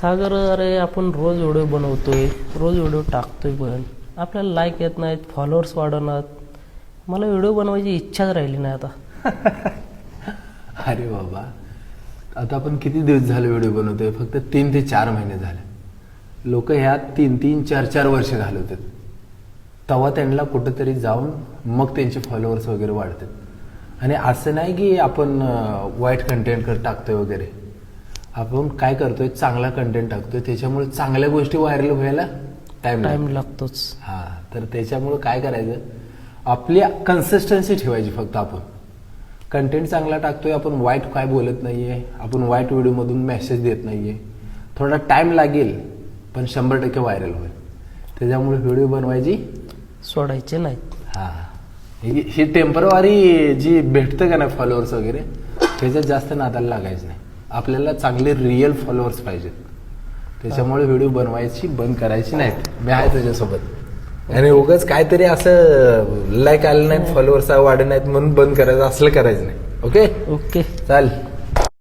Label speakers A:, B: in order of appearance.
A: सागर, अरे आपण रोज व्हिडिओ बनवतोय, रोज व्हिडिओ टाकतोय, पण आपल्याला लाईक येत नाहीत, फॉलोअर्स वाढवणार. मला व्हिडिओ बनवायची इच्छाच राहिली नाही आता.
B: अरे बाबा, आता आपण किती दिवस झाले व्हिडिओ बनवतोय? फक्त 3 ते 4 महिने झाले. लोक ह्यात 3-3, 4-4 वर्ष घालवतात. तेव्हा त्यांना कुठंतरी जाऊन मग त्यांचे फॉलोअर्स वगैरे वाढतात. आणि असं नाही की आपण वाईट कंटेंट टाकतोय वगैरे. आपण काय करतोय, चांगला कंटेंट टाकतोय, त्याच्यामुळे चांगल्या गोष्टी व्हायरल व्हायला टाइम
A: लागतोच.
B: हा, तर त्याच्यामुळे काय करायचं, आपली कन्सिस्टन्सी ठेवायची. फक्त आपण कंटेंट चांगला टाकतोय, आपण वाईट काय बोलत नाहीये, आपण वाईट व्हिडिओमधून मेसेज देत नाहीये. थोडा टाइम लागेल पण 100% व्हायरल होईल. त्याच्यामुळे व्हिडिओ बनवायची
A: सोडायचे नाहीत.
B: हा, ही टेम्पररी जी भेटतं का नाही फॉलोअर्स वगैरे, त्याच्यात जास्त नादाला लागायचं नाही. आपल्याला चांगले रिअल फॉलोअर्स पाहिजेत. त्याच्यामुळे व्हिडिओ बनवायची बंद करायची नाहीत. मी आहे तुझ्यासोबत. आणि उगाच काहीतरी असं लाईक आले नाहीत, फॉलोअर्स वाढले नाहीत म्हणून बंद करायचं, असलं करायचं नाही. ओके
A: ओके,
B: चाल.